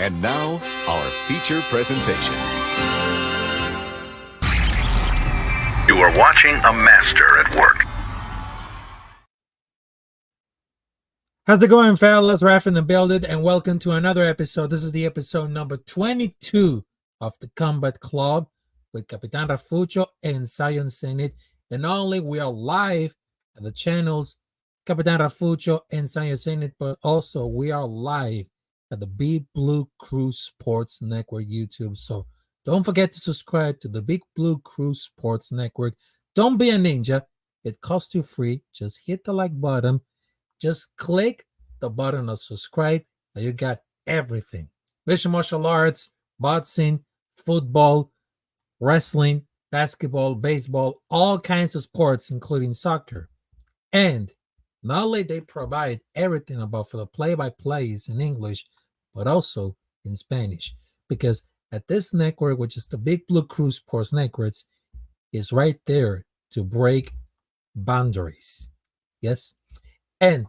And now, our feature presentation. You are watching a master at work. How's it going, fellas? Raf in the building, and welcome to another episode. This is the episode number 22 of the Combat Club with Capitán Rafucho and Zenith. And not only we are live at the channels Capitán Rafucho and Zenith, but also we are live at the Big Blue Crew Sports Network YouTube. So don't forget to subscribe to the Big Blue Crew Sports Network. Don't be a ninja. It costs you free. Just hit the like button. Just click the button of subscribe and you got everything. Mixed martial arts, boxing, football, wrestling, basketball, baseball, all kinds of sports, including soccer. And not only they provide everything about for the play-by-plays in English, but also in Spanish. Because at this network, which is the Big Blue Crew Sports Networks, is right there to break boundaries. Yes? And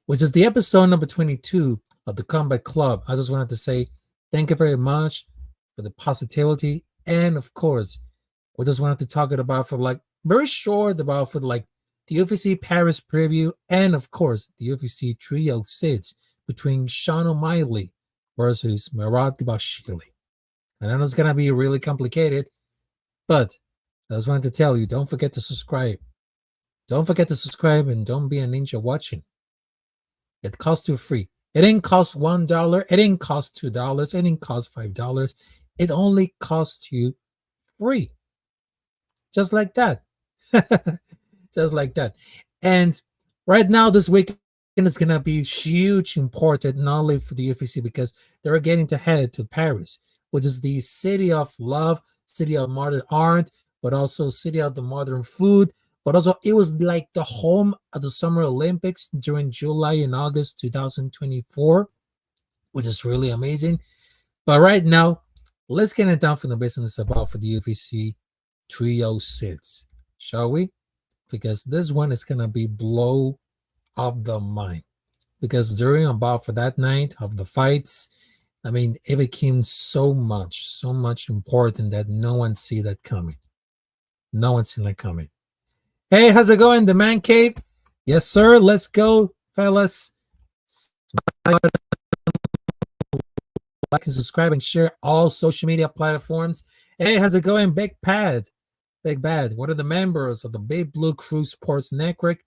which is the episode number 22 of the Combat Club. I just wanted to say thank you very much for the positivity. And of course, we just wanted to talk about for like very short about for like the UFC Paris preview and of course the UFC 306 between Sean O'Malley versus Merab Dvalishvili. And I know it's gonna be really complicated, but I just wanted to tell you, don't forget to subscribe. Don't forget to subscribe and don't be a ninja watching. It costs you free. It didn't cost $1. It didn't cost $2. It didn't cost $5. It only costs you free. Just like that. Just like that. And right now, this weekend is going to be huge, important, not only for the UFC, because they're getting to head to Paris, which is the city of love, city of modern art, but also city of the modern food. But also, it was like the home of the Summer Olympics during July and August 2024, which is really amazing. But right now, let's get it down from the business about for the UFC 306, shall we? Because this one is going to be blow up the mind. Because during about for that night of the fights, I mean, it became so much important that no one see that coming. No one seen that coming. Hey, how's it going? The Man Cave? Yes, sir. Let's go, fellas. Like and subscribe and share all social media platforms. Hey, how's it going? Big Bad, one of the members of the Big Blue Crew Sports Network,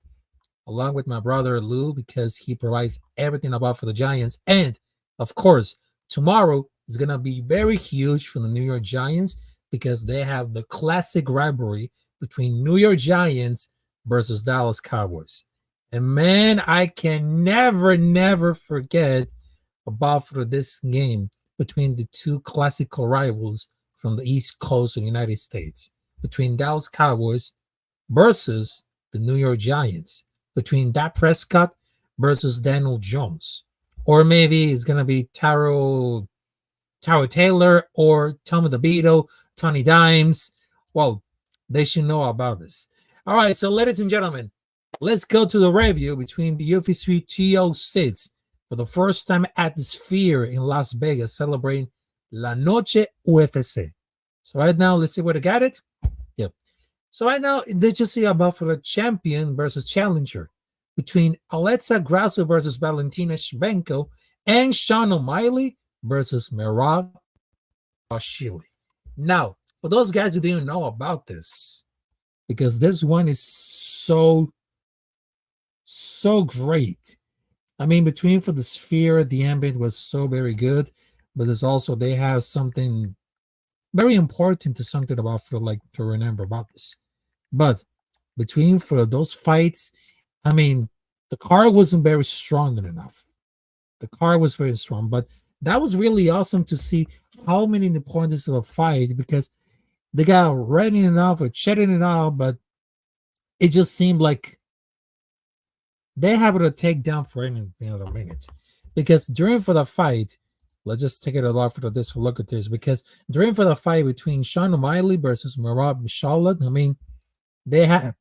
along with my brother Lou, because he provides everything about for the Giants. And, of course, tomorrow is going to be very huge for the New York Giants because they have the classic rivalry between New York Giants versus Dallas Cowboys. And man, I can never forget about for this game between the two classical rivals from the East Coast of the United States, between Dallas Cowboys versus the New York Giants, between Dak Prescott versus Daniel Jones. Or maybe it's going to be Taro Taylor or Tommy DeVito, Tony Dimes. Well, they should know about this. All right, so ladies and gentlemen, let's go to the review between the UFC 306 for the first time at the Sphere in Las Vegas, celebrating La Noche UFC. So right now, let's see where they got it. Yep. So right now, they just see about for the champion versus challenger between Alexa Grasso versus Valentina Shevchenko and Sean O'Malley versus Merab Dvalishvili. Now, for those guys who didn't know about this, because this one is so great. I mean, between for the Sphere, the ambient was so very good, but there's also they have something very important to something about for like to remember about this. But between for those fights, I mean, the card wasn't very strong enough. The card was very strong, but that was really awesome to see how many importance of a fight because they got running it off or chatting it out, but it just seemed like they have to take down for any other minute. Because during for the fight, let's just take it a lot for this look at this. Because during for the fight between Sean O'Malley versus Merab Dvalishvili, I mean, they had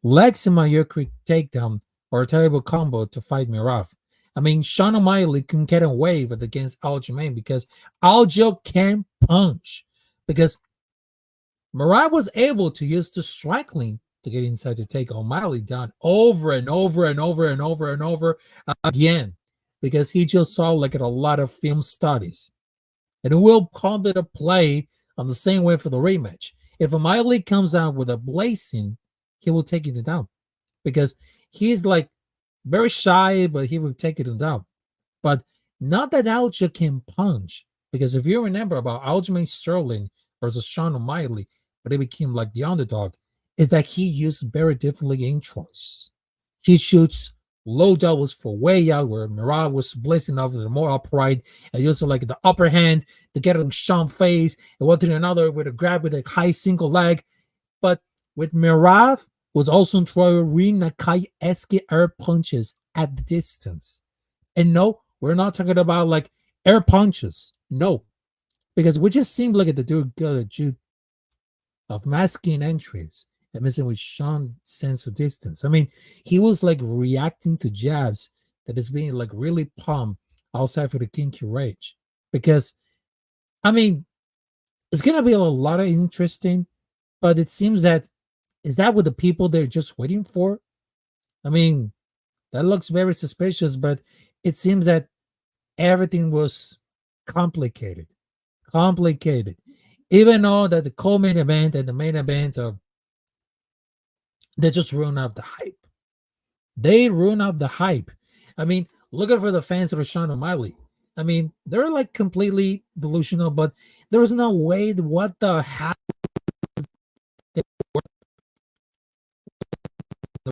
legs in my quick takedown or a terrible combo to fight Merab. I mean, Sean O'Malley couldn't get away with against Aljamain because Aljo can punch. Because Murat was able to use the striking to get inside to take O'Malley down over and over and over and over and over again. Because he just saw like a lot of film studies. And it will come to play on the same way for the rematch. If O'Malley comes out with a blazing, he will take it down. Because he's like very shy, but he will take it down. But not that Aljo can punch. Because if you remember about Aljamain Sterling versus Sean O'Malley, but they became like the underdog, is that he used very differently intros. He shoots low doubles for way out, where Murat was blazing off the more upright, and also like the upper hand to get on Sean face, and one to another with a grab with a high single leg. But with Murat was also throwing Nakai-esque air punches at the distance. And no, we're not talking about like air punches. No, because we just seemed like the dude got a juke of masking entries and missing with Sean's sense of distance. I mean, he was like reacting to jabs that is being like really pumped outside for the kinky rage. Because, I mean, it's going to be a lot of interesting, but it seems that, is that what the people they're just waiting for? I mean, that looks very suspicious, but it seems that everything was complicated. Even though that the co-main event and the main event are, they just ruin up the hype. They ruin up the hype. I mean, looking for the fans of Sean O'Malley. I mean, they're like completely delusional, but there was no way. What the hell? They were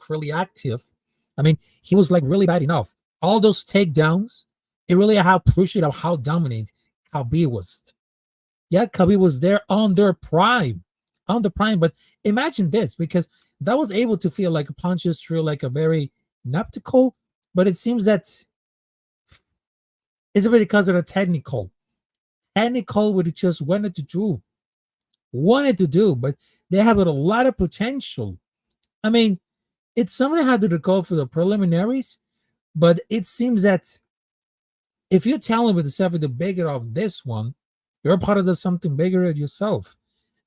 really active. I mean, he was like really bad enough. All those takedowns, it really how appreciative of how dominant Khabib was. Yeah, Khabib was there on their prime, But imagine this, because that was able to feel like punches through like a very neptical, but it seems that it's because of the technical what it just wanted to do, but they have a lot of potential. I mean, it's something had to go for the preliminaries, but it seems that if you're telling with yourself the bigger of this one, you're part of something bigger at yourself.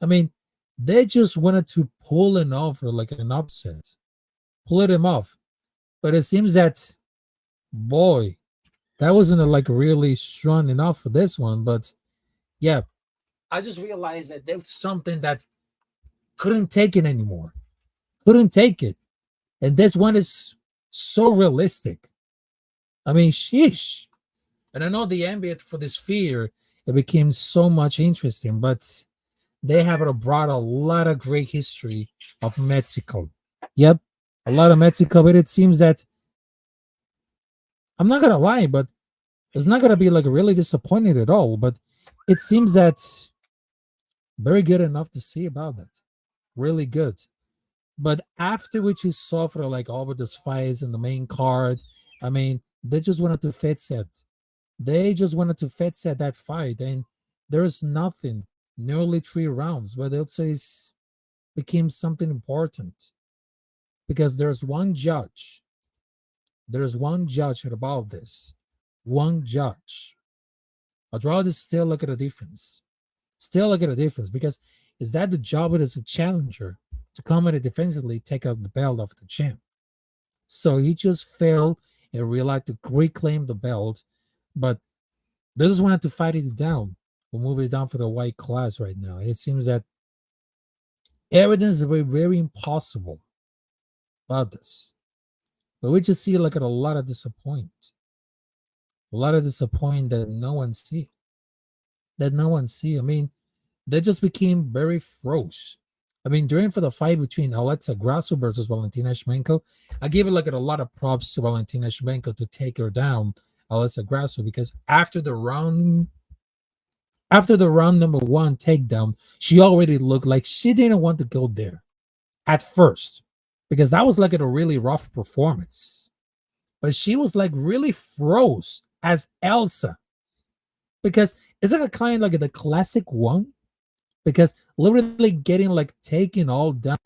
I mean, they just wanted to pull him off for like an upset, pull him off. But it seems that, boy, that wasn't like really strong enough for this one. But yeah, I just realized that there was something that couldn't take it anymore. Couldn't take it. And this one is so realistic. I mean, sheesh. And I know the ambient for this fear, it became so much interesting, but they have brought a lot of great history of Mexico. Yep, a lot of Mexico, but it seems that, I'm not gonna lie, but it's not gonna be like really disappointed at all. But it seems that very good enough to see about that. Really good. But after what you saw for like all of those fights in the main card, I mean, they just wanted to fit set. They just wanted to fit set that fight, and there's nothing. Nearly 3 rounds, but they'll say it became something important because there's one judge. There's one judge about this. One judge. I'd rather still look at a difference. Still look at a difference, because is that the job of as a challenger to come at it defensively, take up the belt of the champ? So he just failed and realized to reclaim the belt, but they just wanted to fight it down. We'll move it down for the white class right now. It seems that everything is very, very impossible about this. But we just see like a lot of disappointment. A lot of disappointment that no one see. I mean, they just became very froze. I mean, during for the fight between Alexa Grasso versus Valentina Shevchenko, I gave it like a lot of props to Valentina Shevchenko to take her down, Alexa Grasso, because after the round number 1 takedown, she already looked like she didn't want to go there at first, because that was like a really rough performance. But she was like really froze as Elsa, because isn't it kind of like the classic one? Because literally getting like taken all down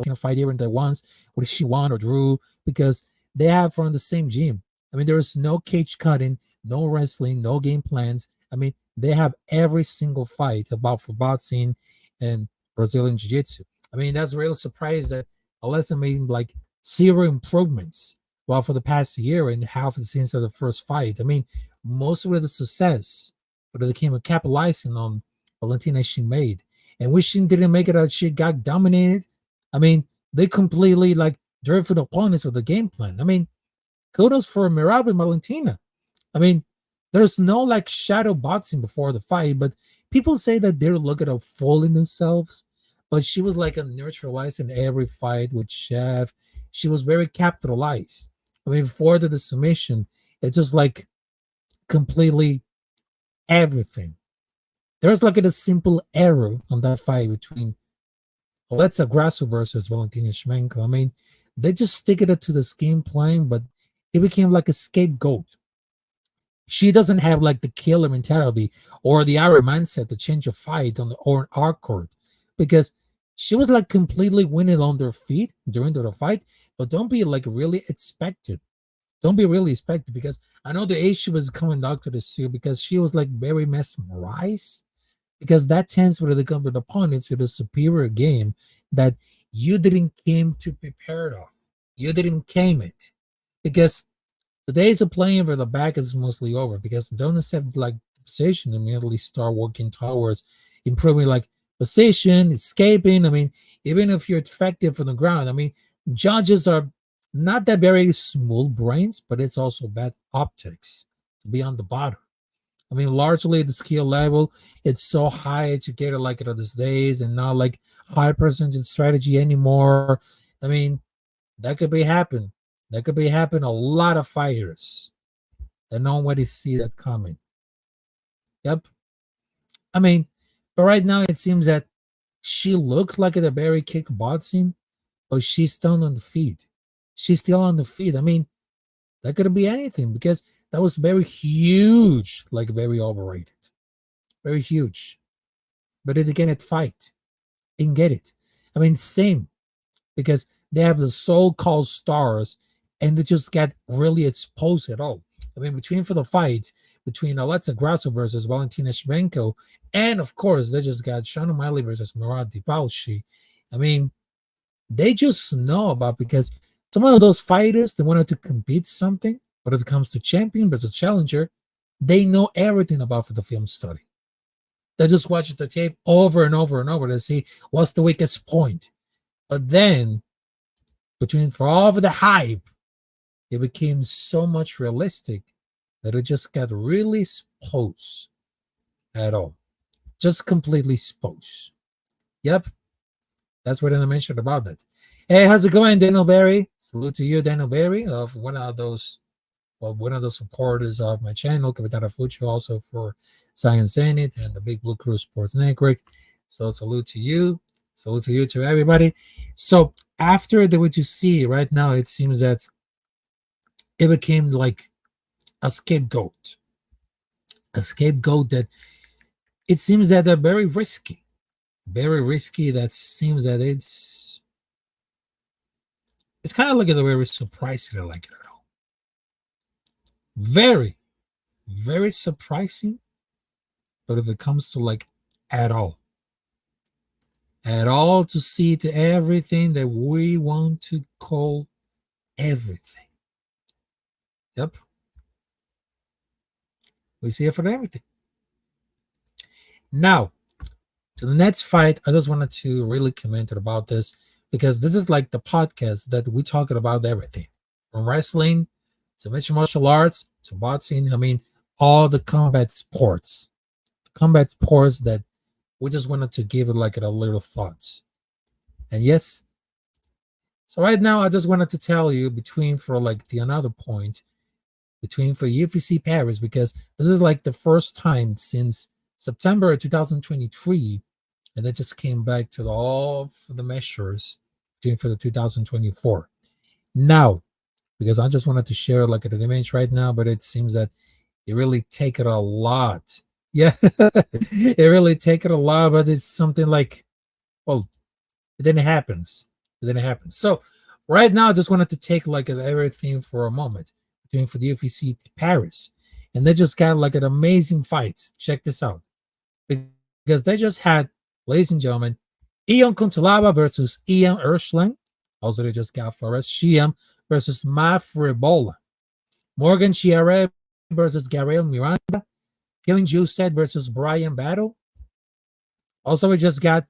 in a fight here and there once, whether she won or drew, because they have from the same gym. I mean, there's no cage cutting, no wrestling, no game plans. I mean, they have every single fight about for boxing and Brazilian Jiu-Jitsu. I mean, that's really surprised that Alessa made like zero improvements well for the past year and half since the first fight. I mean, most of the success, but they came capitalizing on Valentina she made. And when she didn't make it out, she got dominated. I mean, they completely like drove for the opponents with the game plan. I mean, kudos for Mirab and Valentina. I mean, there's no like shadow boxing before the fight, but people say that they're looking at fooling themselves. But she was like a neutralized in every fight with Chef. She was very capitalized. I mean, before the submission, it's just like completely everything. There's like a simple error on that fight between Alexa Grasso versus Valentina Shmenko. I mean, they just stick it to the scheme playing, but it became like a scapegoat. She doesn't have like the killer mentality or the iron mindset to change a fight on the or our court because she was like completely winning on their feet during the fight. But don't be like really expected. Don't be really expected because I know the age she was coming out to the suit because she was like very mesmerized because that tends for the come with opponents to the superior game that you didn't came to prepare of. You didn't came it because the days of playing for the back is mostly over because don't accept like position immediately start working towards improving like position, escaping. I mean, even if you're effective on the ground, I mean, judges are not that very small brains, but it's also bad optics to be on the bottom. I mean, largely the skill level, it's so high educated like it these days and not like high percentage strategy anymore. I mean, that could be happen. That could be happen a lot of fighters that nobody see that coming. Yep. I mean, but right now it seems that she looks like a very kickboxing, but she's still on the feet. She's still on the feet. I mean, that could be anything because that was very huge, like very overrated. Very huge. But it again at fight and get it. I mean, same because they have the so-called stars and they just get really exposed at all. I mean, between for the fight between Alexa Grasso versus Valentina Shmenko, and of course they just got Sean O'Malley versus Murat Dipalshi. I mean, they just know about because some of those fighters they wanted to compete something, but when it comes to champion versus challenger, they know everything about for the film study. They just watch the tape over and over and over to see what's the weakest point. But then, between for all of the hype, it became so much realistic that it just got really exposed at all. Just completely exposed. Yep. That's what I mentioned about that. Hey, how's it going, Daniel Barry? Salute to you, Daniel Barry, of one of the supporters of my channel, Capitán Rafucho, also for Zenith and the Big Blue Crew Sports Network. So salute to you. Salute to you, to everybody. So after what you see right now, it seems that it became like a scapegoat. A scapegoat that it seems that they're very risky. Very risky. That seems that it's kind of like a very surprising. I like it at all. Very, very surprising. But if it comes to like at all to see to everything that we want to call everything. Yep. We see it for everything. Now, to the next fight, I just wanted to really comment about this because this is like the podcast that we talking about everything from wrestling to mixed martial arts to boxing. I mean, all the combat sports that we just wanted to give it like a little thoughts. And yes, so right now I just wanted to tell you between for like the another point between for UFC Paris because this is like the first time since September 2023 and they just came back to all of the measures between for the 2024. Now, because I just wanted to share like the image right now, but it seems that it really take it a lot. Yeah, it really take it a lot, but it's something like, well, it didn't happen. So Right now, I just wanted to take like everything for a moment doing for the UFC Paris, and they just got like an amazing fight. Check this out, because they just had, ladies and gentlemen, Ion Kuntalaba versus Ian Erschling. Also, they just got Forrest Shiam versus Mafribola. Morgan Chiare versus Gabriel Miranda. Killing Juiced versus Brian Battle. Also, we just got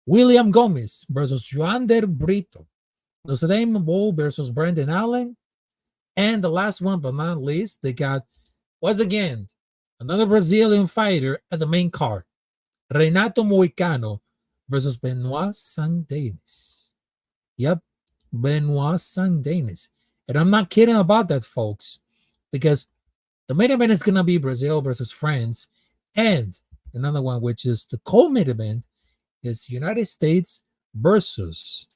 William Gomez versus Joander Brito. Nosadame Bull versus Brendan Allen. And the last one, but not least, they got, once again, another Brazilian fighter at the main card. Renato Moicano versus Benoit Sandenis. Yep, Benoit Sandenis. And I'm not kidding about that, folks, because the main event is going to be Brazil versus France. And another one, which is the co-main event, is United States versus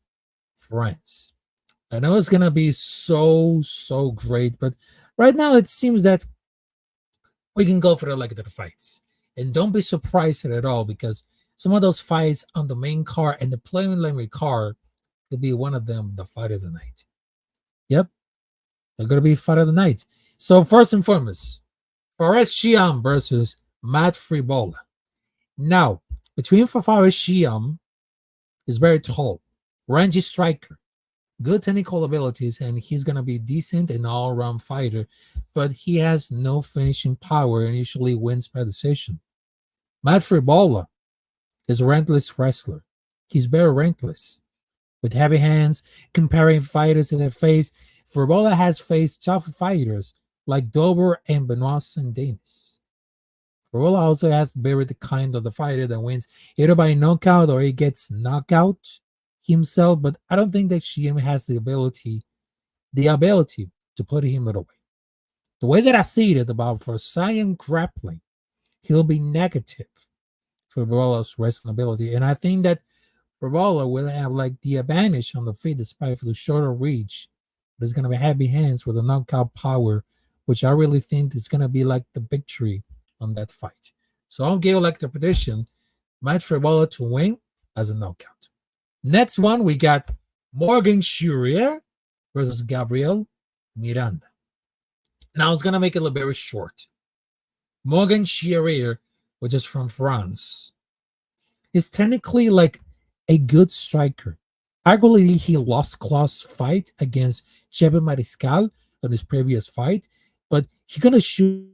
France. I know it's going to be so great, but right now it seems that we can go for the fights. And don't be surprised at all, because some of those fights on the main card and the preliminary card could be one of them, the fight of the night. Yep, they're going to be fight of the night. So first and foremost, Forrest Shiam versus Matt Fribola. Now, between Forrest Shiam is very tall, rangy striker, good technical abilities, and he's going to be decent and all-around fighter, but he has no finishing power and usually wins by decision. Matt Fribola is a relentless wrestler. He's very relentless. With heavy hands, comparing fighters in their face, Fribola has faced tough fighters like Dober and Benoit Sandenis. Fribola also has buried the kind of the fighter that wins either by knockout or he gets knocked out himself, but I don't think that Shiam has the ability to put him away. The way that I see it about for Sion grappling, he'll be negative for Fribola's wrestling ability, and I think that Fribola will have like the advantage on the feet despite for the shorter reach, but he's going to be heavy hands with a knockout power, which I really think is going to be like the victory on that fight. So I'll give like the prediction, Matt Fribola to win as a knockout. Next one, we got Morgan Charrier versus Gabriel Miranda. Now, it's going to make it a little very short. Morgan Charrier, which is from France, is technically like a good striker. Arguably, he lost close fight against Chebe Mariscal in his previous fight, but he's going to shoot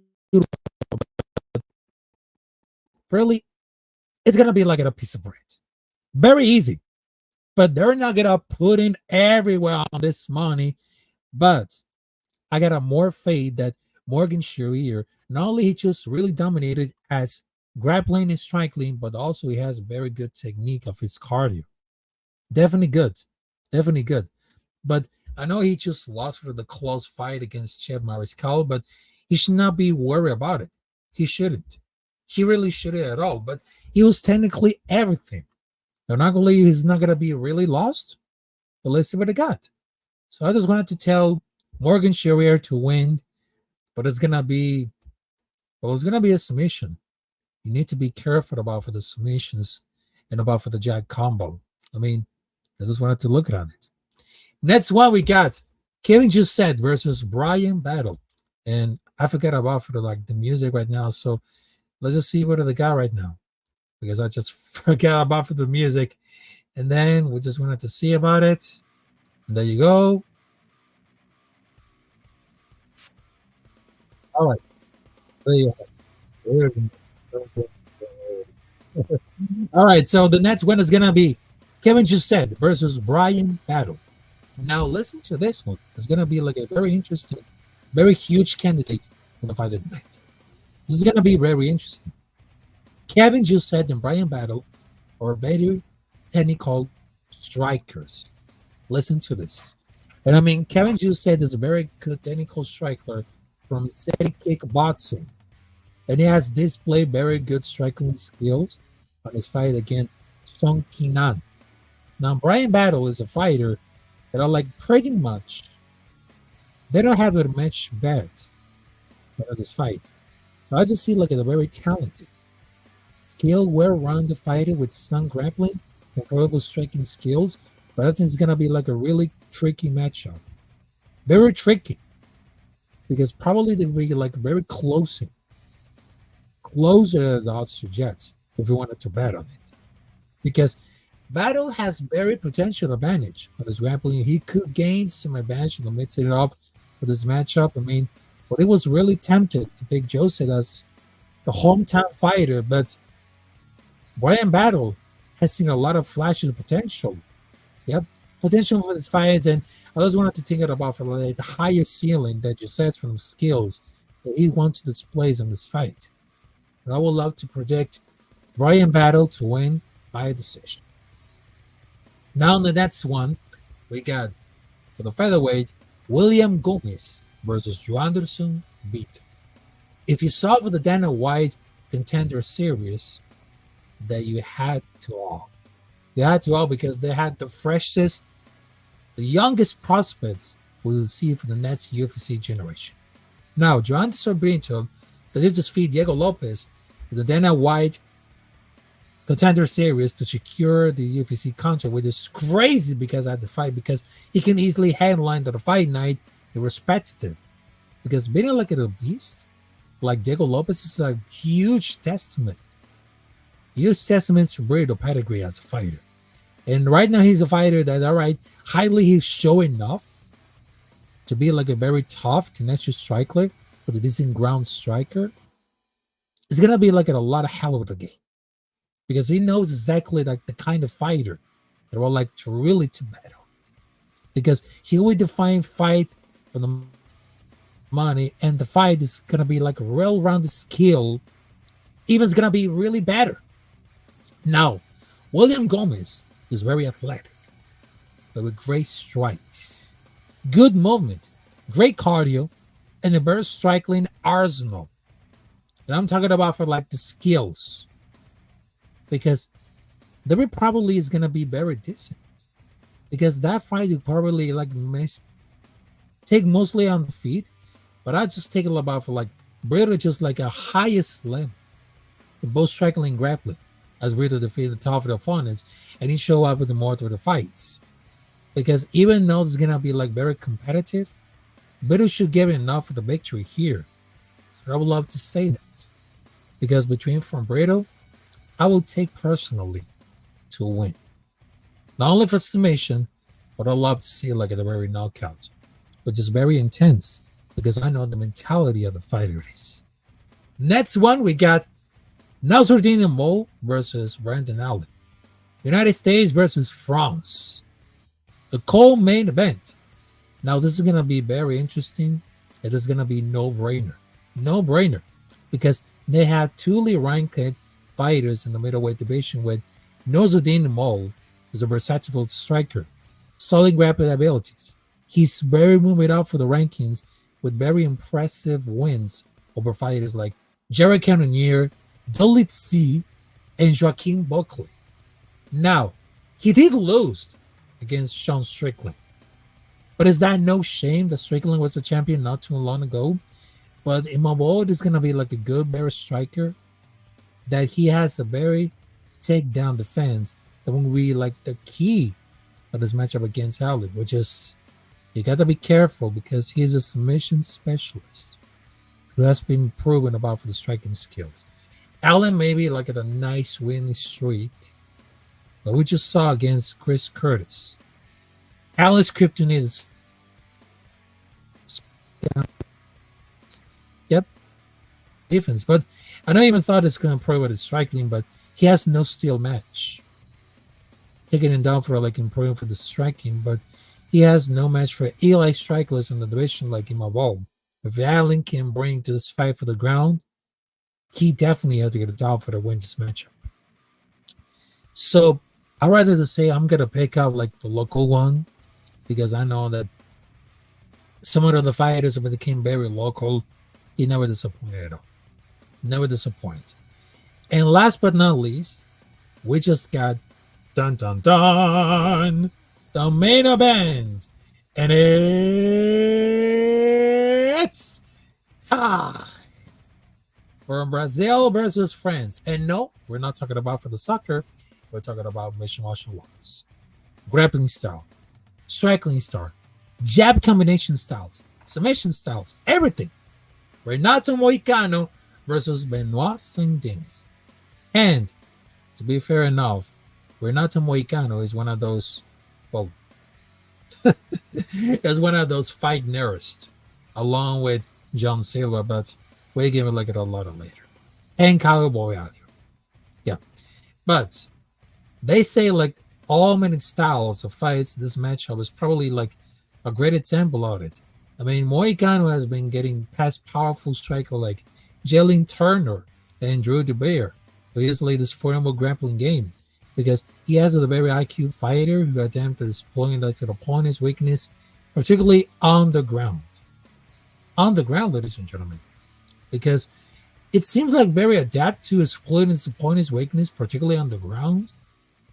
really, it's going to be like a piece of bread. Very easy. But they're not going to put in everywhere on this money. But I got a more faith that Morgan Charrier, not only he just really dominated as grappling and striking, but also he has very good technique of his cardio. Definitely good. Definitely good. But I know he just lost for the close fight against Cheb Mariscal, but he should not be worried about it. He shouldn't. He really shouldn't at all. But he was technically everything. They're not going to believe he's not going to be really lost, but let's see what they got. So I just wanted to tell Morgan Charrier to win, but it's going to be, it's going to be a submission. You need to be careful about for the submissions and about for the jack combo. I mean, I just wanted to look at it. Next one we got Kevin Juiced versus Brian Battle. And I forgot about for the music right now. So let's just see what they got right now, because I just forgot about for the music. And then we just wanted to see about it. And there you go. All right. There you go. All right. So the next one is going to be Kevin Juiced versus Brian Battle. Now listen to this one. It's going to be like a very interesting, very huge candidate for the fight of the night. This is going to be very interesting. Kevin Juiced and Brian Battle are very technical strikers. Listen to this. And I mean, Kevin Juiced is a very good technical striker from Zenith kickboxing. And he has displayed very good striking skills on his fight against Song Kinan. Now, Brian Battle is a fighter that are like pretty much, they don't have a match bet for this fight. So I just see like a very talented, skilled, well-rounded fighter with some grappling and incredible striking skills. But I think it's gonna be like a really tricky matchup. Very tricky. Because probably they will be like very closer than the odds suggest if you wanted to bet on it. Because Battle has very potential advantage on his grappling. He could gain some advantage in the mix it off for this matchup. I mean, but it was really tempted to pick Joseph as the hometown fighter, but Brian Battle has seen a lot of flashes of potential. Yep, potential for this fight, and I just wanted to think about for like the higher ceiling that you set from the skills that he wants to display on this fight. And I would love to predict Brian Battle to win by a decision. Now in the next one, we got for the featherweight William Gomez versus Joanderson Beat. If you saw for the Dana White Contender Series, that you had to all. You had to all because they had the freshest, the youngest prospects we'll see for the next UFC generation. Now, Joanderson Brito, that is just defeat Diego Lopez in the Dana White Contender Series to secure the UFC contract, which is crazy because I had the fight, because he can easily headline to the fight night irrespective. Because being like a beast, like Diego Lopez, is a huge testament. Huge testament to Brito pedigree as a fighter. And right now he's a fighter that, all right, highly he's showing enough to be like a very tough, tenacious striker, with a decent ground striker. It's going to be like a lot of hell of the game. Because he knows exactly like the kind of fighter that will like to really to battle. Because he will define fight for the money, and the fight is gonna be like a well-rounded skill. Even it's gonna be really better. Now, William Gomez is very athletic, but with great strikes, good movement, great cardio, and a very striking arsenal. And I'm talking about for like the skills. Because there probably is going to be very decent. Because that fight you probably like take mostly on the feet. But I just take it about for like Brito just like a highest level in both striking and grappling. As Brito defeated the top of the opponents. And he show up with the more of the fights. Because even though it's going to be like very competitive, Brito should give enough for the victory here. So I would love to say that. Because between from Brito, I will take personally to win. Not only for submission, but I love to see like a very knockout, which is very intense because I know the mentality of the fighter is. Next one, we got Nasruddin Mo versus Brandon Allen. United States versus France. The co-main event. Now this is going to be very interesting. It is going to be no-brainer. No-brainer. Because they have two ranked fighters in the middleweight division with Nasruddin Mo is a versatile striker, solid grappling abilities. He's very moving up for the rankings with very impressive wins over fighters like Jared Cannonier, Dalit C, and Joaquin Buckley. Now, he did lose against Sean Strickland. But is that no shame that Strickland was a champion not too long ago? But Imavod is going to be like a good, very striker. That he has a very takedown defense that will be like the key of this matchup against Allen, which is you got to be careful because he's a submission specialist who has been proven about for the striking skills. Allen may be like at a nice winning streak, but we just saw against Chris Curtis. Allen's kryptonite is yep, defense, but I don't even thought it's going to improve with his striking, but he has no steel match. Taking him down for like improving for the striking, but he has no match for Eli strikers in the division like Imavol. If Allen can bring to this fight for the ground, he definitely has to get a down for the win this matchup. So I'd rather to say I'm going to pick out like the local one because I know that some of the fighters that became very local, he never disappointed at all. Never disappoint. And last but not least, we just got dun dun dun the main event. And it's time for Brazil versus France. And no, we're not talking about for the soccer. We're talking about mixed martial arts. Grappling style. striking style, jab combination styles, submission styles, everything. Renato Moicano versus Benoit Saint-Denis. And to be fair enough, Renato Moicano is one of those, well, is one of those fight nerds, along with John Silva, but we'll give it like it a lot later. And Cowboy out here. Yeah. But they say like all many styles of fights, this matchup is probably like a great example of it. I mean, Moicano has been getting past powerful striker like Jalen Turner and Drew DeBeer for his latest formidable grappling game, because he has a very IQ fighter who attempted exploiting the opponent's weakness, particularly on the ground. On the ground, ladies and gentlemen, because it seems like very adept to exploiting his opponent's weakness, particularly on the ground.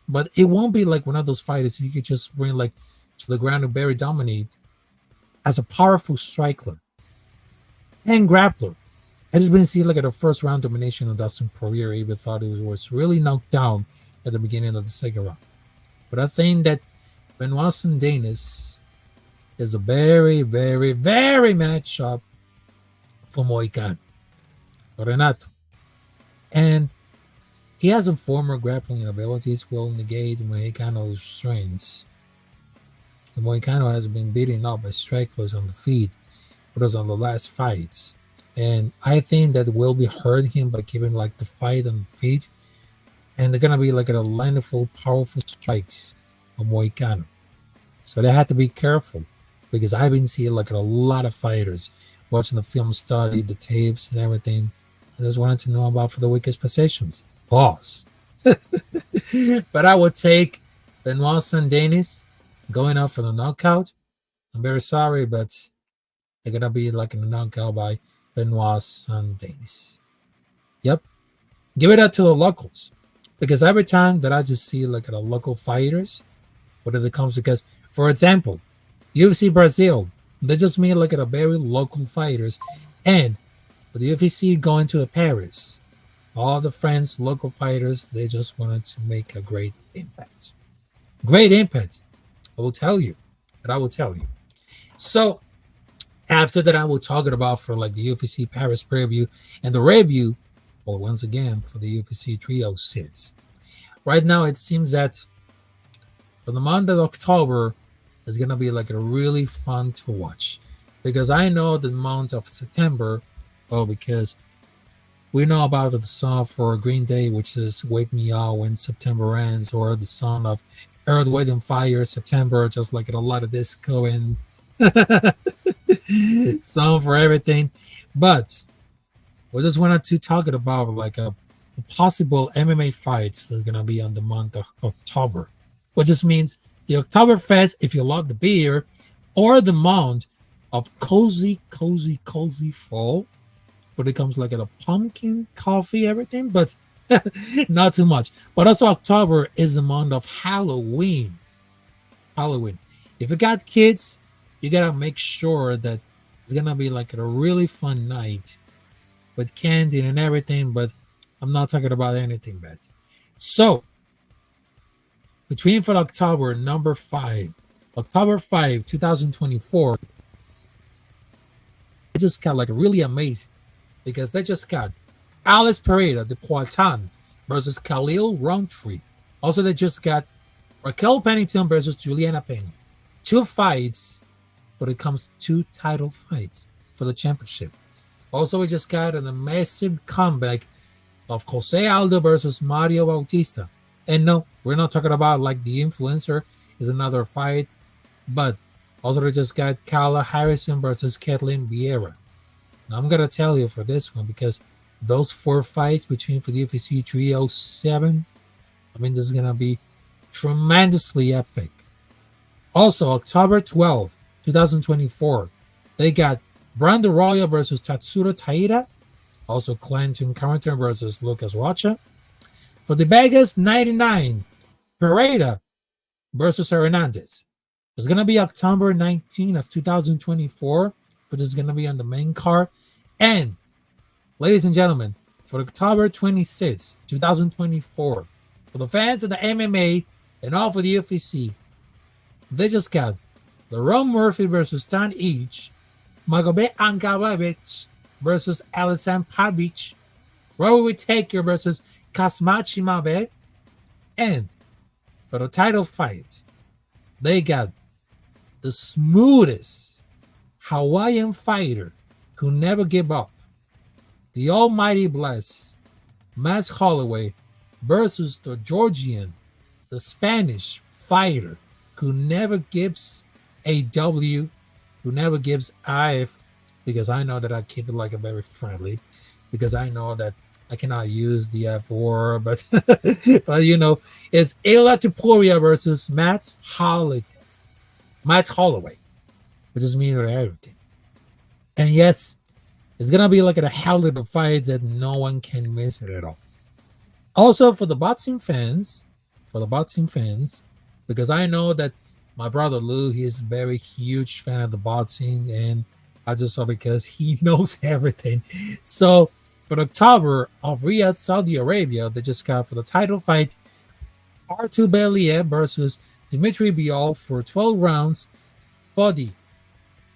But it won't be like one of those fighters you could just bring like to the ground to very dominate as a powerful striker and grappler. I just been seeing like at a first round domination of Dustin Poirier. I even thought it was really knocked down at the beginning of the second round. But I think that Benoit Saint-Denis is a very, very, very matchup for Moicano, for Renato. And he has some former grappling abilities will negate Moicano's strengths. And Moicano has been beaten up by strikers on the feet, but was on the last fights. And I think that will be hurting him by giving like the fight on the feet. And they're gonna be like a line of full powerful strikes on Moicano. So they have to be careful, because I've been seeing like a lot of fighters watching the film study, the tapes and everything. I just wanted to know about for the weakest positions. Pause. But I would take Benoit Saint-Denis going up for the knockout. I'm very sorry, but they're gonna be like in a knockout by Benoit Saint-Denis. Yep. Give it up to the locals. Because every time that I just see like the local fighters, whether it comes, because for example, UFC Brazil, they just mean like a very local fighters. And for the UFC going to Paris, all the French local fighters, they just wanted to make a great impact. Great impact. I will tell you. So after that, I will talk about for like the UFC Paris preview and the review, well, once again, for the UFC 306. Right now, it seems that for the month of October is going to be like a really fun to watch, because I know the month of September, well, because we know about the song for Green Day, which is Wake Me Up When September Ends, or the song of Earth, Wind and Fire, September, just like a lot of disco and song for everything. But we just wanted to talk about like a possible MMA fights that's going to be on the month of October, which just means the Oktoberfest, if you love the beer, or the month of cozy fall, but it comes like a pumpkin, coffee, everything, but not too much. But also October is the month of Halloween. If you got kids, you got to make sure that it's going to be like a really fun night with candy and everything, but I'm not talking about anything bad. So, between for October, number 5, October 5, 2024, it just got like really amazing, because they just got Alice Pereira de Poitin versus Khalil Rountree. Also, they just got Raquel Pennington versus Juliana Pena. 2 fights, but it comes 2 title fights for the championship. Also, we just got a massive comeback of Jose Aldo versus Mario Bautista. And no, we're not talking about like the influencer is another fight, but also they just got Kayla Harrison versus Kathleen Vieira. Now I'm gonna tell you for this one, because those 4 fights between for the UFC 307, I mean, this is gonna be tremendously epic. Also, October 12, 2024, they got Brandon Royal versus Tatsuro Taira. Also, Clinton Carrington versus Lucas Rocha. For the Vegas 99, Pereira versus Hernandez. It's going to be October 19 of 2024, but it's going to be on the main card. And, ladies and gentlemen, for October 26, 2024, for the fans of the MMA and all for the UFC, they just got Lerone Murphy versus Stan Each, Magomed Ankalaevich versus Alexander Pavic, Robert Whittaker versus Kazmat Chimaev, and for the title fight, they got the smoothest Hawaiian fighter who never give up, the almighty blessed Max Holloway versus the Georgian, the Spanish fighter who never gives a W, who never gives IF, because I know that I keep it like a very friendly, because I know that I cannot use the F word, but but you know, it's Ayla Tupuria versus Max Holloway, which is mean to everything. And yes, it's gonna be like a howler of fights that no one can miss it at all. Also for the boxing fans, because I know that my brother Lou, he's a very huge fan of the boxing, and I just saw because he knows everything. So for October of Riyadh, Saudi Arabia, they just got for the title fight Artur Believ versus Dmitry Bial for 12 rounds for the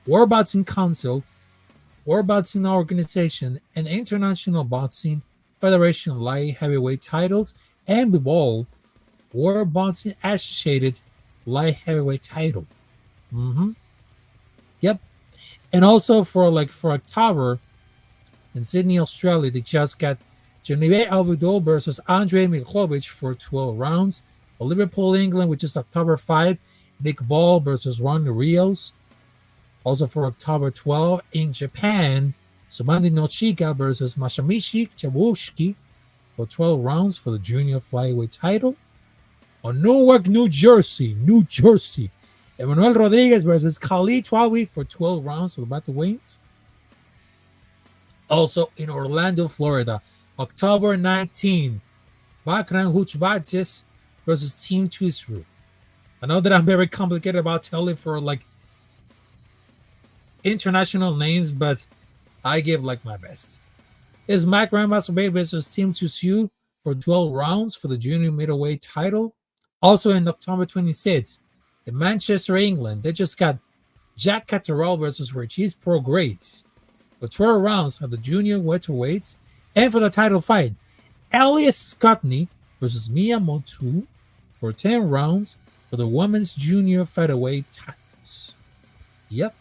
World Boxing Council, World Boxing Organization, and International Boxing Federation light heavyweight titles, and Bivol World Boxing Associated light heavyweight title. Yep. And also for October in Sydney, Australia, they just got Genevieve Albudo versus Andrei Miklovich for 12 rounds. For Liverpool, England, which is October 5, Nick Ball versus Ronnie Rios. Also for October 12 in Japan, Subandi Nochika versus Masamichi Chawushki for 12 rounds for the junior flyweight title. On Newark, New Jersey, Emmanuel Rodriguez versus Khalid Twawi for 12 rounds for the battleweights. Also in Orlando, Florida, October 19, Bakran Huchbaches versus Team Tusru. I know that I'm very complicated about telling for international names, but I give my best. Is Mac Rambasabay versus Team Tusu for 12 rounds for the junior middleweight title. Also in October 26th, in Manchester, England, they just got Jack Catterall versus Regis Prograis for 12 rounds of the junior welterweights. And for the title fight, Elias Scotney versus Mia Motu for 10 rounds for the women's junior featherweight titles. Yep.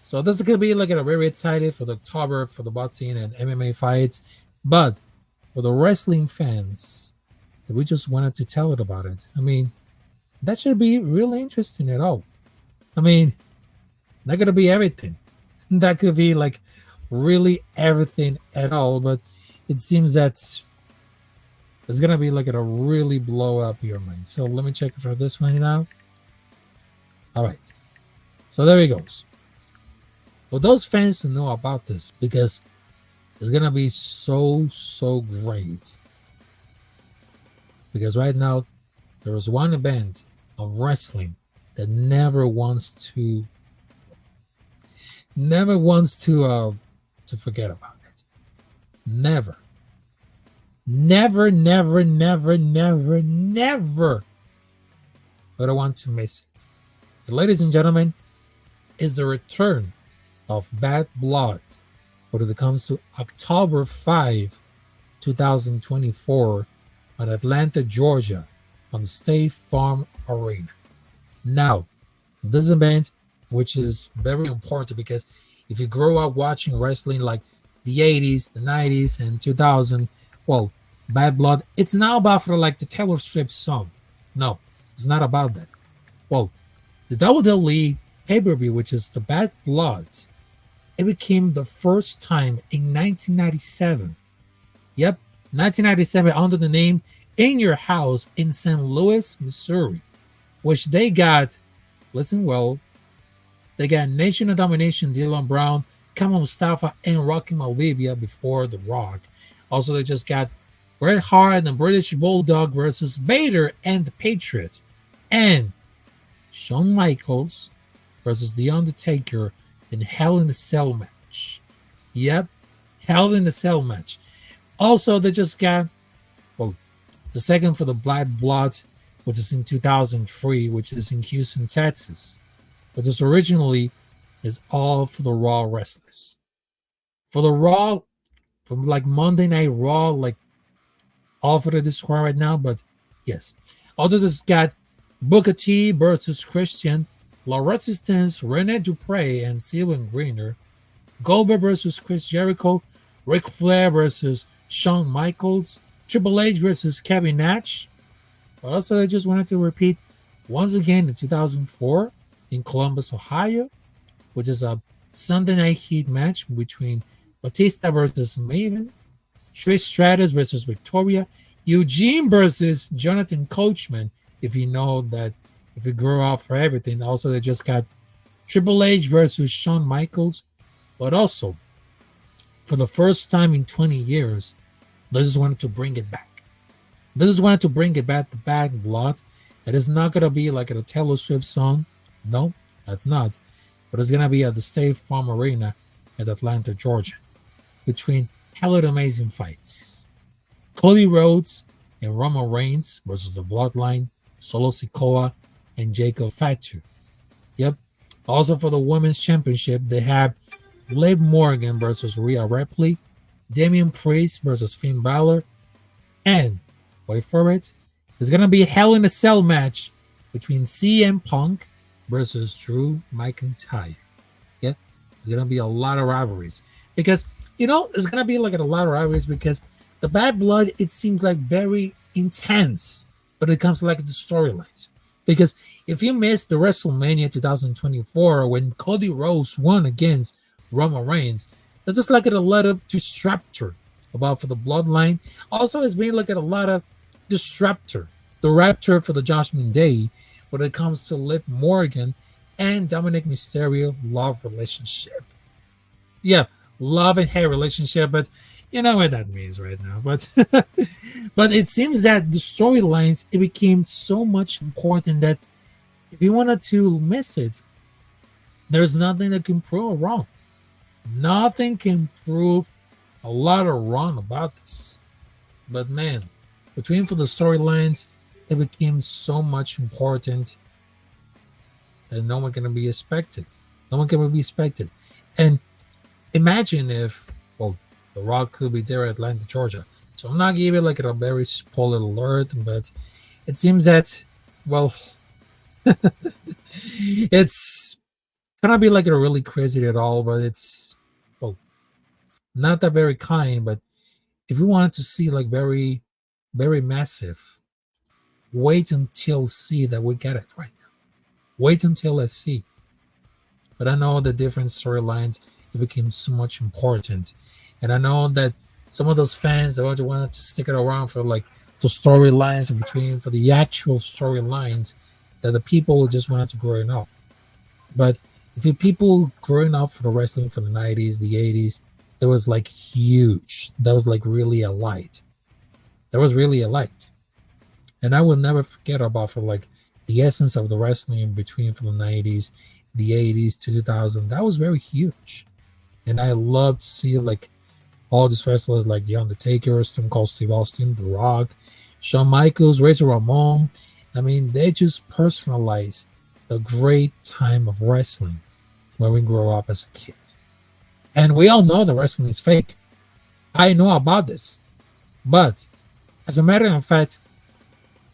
So this is going to be a very excited for the October for the boxing and MMA fights. But for the wrestling fans, we just wanted to tell it about it. I mean, that should be really interesting at all. I mean, not going to be everything. That could be really everything at all. But it seems that it's going to be a really blow up your mind. So let me check for this one now. All right. So there he goes. For those fans to know about this, because it's going to be so great. Because right now, there is one event of wrestling that never wants to forget about it. Never. But I want to miss it. And ladies and gentlemen, is the return of Bad Blood when it comes to October 5, 2024 at Atlanta, Georgia on the State Farm Arena. Now, this event, which is very important because if you grow up watching wrestling like the 80s, the 90s, and 2000, well, Bad Blood, it's not about for the Taylor Swift song. No, it's not about that. Well, the WWE pay-per-view, which is the Bad Blood, it became the first time in 1997. Yep, 1997 under the name In Your House in St. Louis, Missouri, which they got, listen well, they got Nation of Domination, Dylan Brown, Kama Mustafa, and Rocky Maivia before The Rock. Also, they just got Bret Hart and British Bulldog versus Vader and the Patriot, and Shawn Michaels versus The Undertaker in Hell in a Cell match. Yep, Hell in a Cell match. Also, they just got, well, the second for the Black Blood, which is in 2003, which is in Houston, Texas. But this originally is all for the Raw wrestlers. For the Raw, from like Monday Night Raw, like all for the describe right now, but yes. Also, this got Booker T versus Christian, La Resistance, Rene Dupree, and Sylvan Greener, Goldberg versus Chris Jericho, Ric Flair versus Shawn Michaels, Triple H versus Kevin Nash. But also, I just wanted to repeat once again in 2004 in Columbus, Ohio, which is a Sunday Night Heat match between Batista versus Maven, Trish Stratus versus Victoria, Eugene versus Jonathan Coachman. If you know that, if you grew up for everything. Also, they just got Triple H versus Shawn Michaels. But also, for the first time in 20 years, they just wanted to bring it back. They just wanted to bring it back, the Bad Blood. It is not going to be like a Taylor Swift song. No, that's not. But it's going to be at the State Farm Arena at Atlanta, Georgia, between hella amazing fights. Cody Rhodes and Roman Reigns versus the Bloodline, Solo Sikoa, and Jacob Fatu. Yep. Also for the Women's Championship, they have Liv Morgan versus Rhea Ripley, Damian Priest versus Finn Balor, and, wait for it, there's going to be a Hell in a Cell match between CM Punk versus Drew McIntyre. Yeah, there's going to be a lot of rivalries. Because, there's going to be like a lot of rivalries because the Bad Blood, it seems like very intense, but it comes to like the storylines. Because if you missed the WrestleMania 2024 when Cody Rhodes won against Roman Reigns, there's just like a lot of disruptor about for the Bloodline. Also, it's been like a lot of disruptor, the raptor for the Judgment Day when it comes to Liv Morgan and Dominic Mysterio love relationship. Yeah, love and hate relationship, but you know what that means right now. But but it seems that the storylines, it became so much important that if you wanted to miss it, there's nothing that can prove wrong. Nothing can prove a lot of wrong about this. But man, between for the storylines, it became so much important that no one can be expected. No one can be expected. And imagine if, well, The Rock could be there at Atlanta, Georgia. So I'm not giving like a very spoiler alert, but it seems that, well, it's gonna be like a really crazy at all, but it's, well, not that very kind. But if you wanted to see like very, very massive, wait until see that we get it right now. Wait until I see. But I know the different storylines, it became so much important. And I know that some of those fans that always wanted to stick it around for like the storylines in between, for the actual storylines that the people just wanted to grow up. But if you people growing up for the wrestling from the 90s, the 80s, that was like huge. That was like really a light. That was really a light. And I will never forget about for like the essence of the wrestling in between from the 90s, the 80s to 2000. That was very huge. And I love to see like all these wrestlers like The Undertaker, Stone Cold Steve Austin, The Rock, Shawn Michaels, Razor Ramon. I mean, they just personalize the great time of wrestling when we grow up as a kid. And we all know that wrestling is fake. I know about this. But as a matter of fact,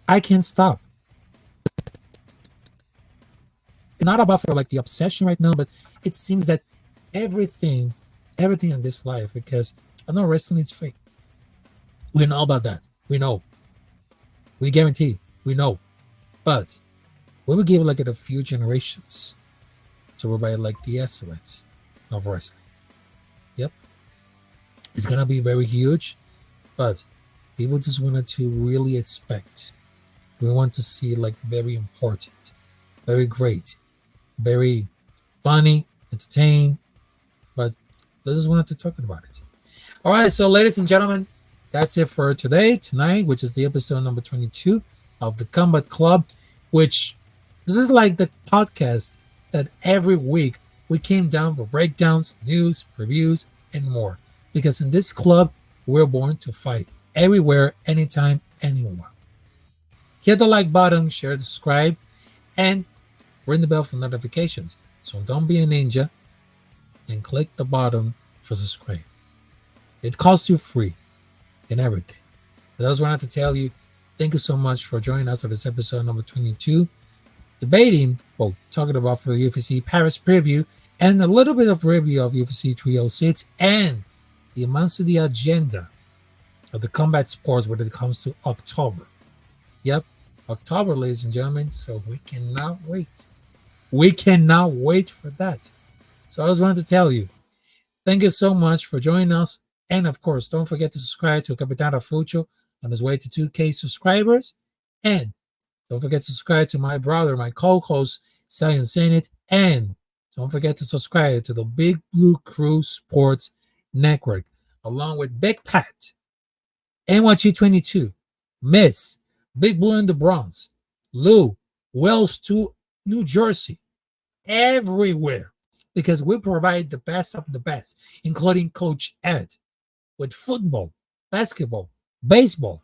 I can't stop. It's not about for like the obsession right now, but it seems that everything in this life, because I know wrestling is fake. We know about that. We know. We guarantee. We know. But we will give like it a few generations to provide like the excellence of wrestling. Yep. It's gonna be very huge, but people just wanted to really expect. We want to see like very important, very great, very funny, entertaining, but they just wanted to talk about it. All right, so ladies and gentlemen, that's it for tonight, which is the episode number 22 of the Combat Club, which this is like the podcast that every week we came down for breakdowns, news, reviews, and more. Because in this club, we're born to fight everywhere, anytime, anywhere. hit the like button, share, subscribe, and ring the bell for notifications. So don't be a ninja and click the button for subscribe. It costs you free and everything. But I just wanted to tell you, thank you so much for joining us on this episode number 22. Talking about for the UFC Paris preview and a little bit of review of UFC 306 and the amounts of the agenda of the combat sports when it comes to October. Yep, October, ladies and gentlemen. So we cannot wait. We cannot wait for that. So I just wanted to tell you, thank you so much for joining us. And of course, don't forget to subscribe to Capitán Rafucho on his way to 2K subscribers. And don't forget to subscribe to my brother, my co-host, Zenith. And don't forget to subscribe to the Big Blue Crew Sports Network, along with Big Pat, NYG22, Miss, Big Blue in the Bronx, Lou, Wells to New Jersey, everywhere. Because we provide the best of the best, including Coach Ed, with football, basketball, baseball,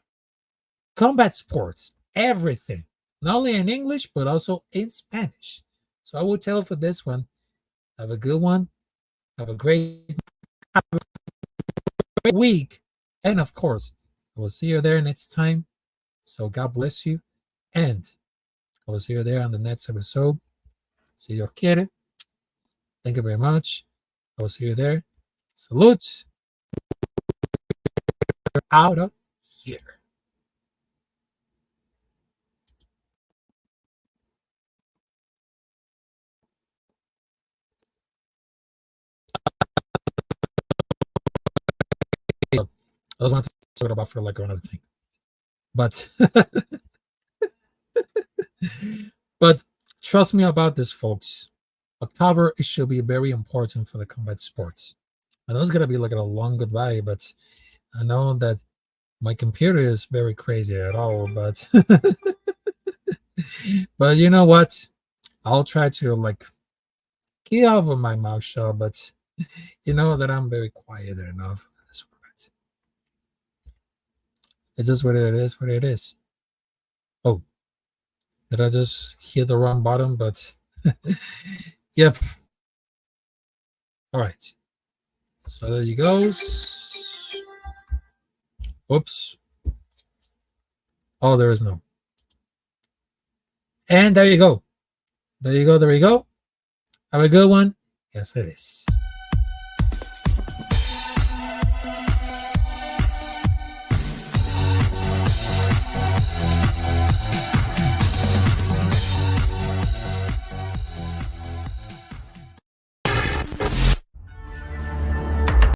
combat sports, everything. Not only in English, but also in Spanish. So I will tell you for this one, have a good one. Have a great week. And of course, I will see you there next time. So God bless you. And I will see you there on the next episode. See you, quiere. Thank you very much. I will see you there. Salute. Out of here. I was wanted to talk about for like another thing. But but trust me about this, folks. October, it should be very important for the combat sports. I know it's gonna be like a long goodbye, but I know that my computer is very crazy at all, but but you know what? I'll try to like keep out of my mouth shut, but you know that I'm very quiet enough. It's just what it is, what it is. Oh, did I just hit the wrong button? But yep. All right. So there you goes. Whoops. Oh, there is no. And there you go. There you go. There you go. Have a good one. Yes, it is.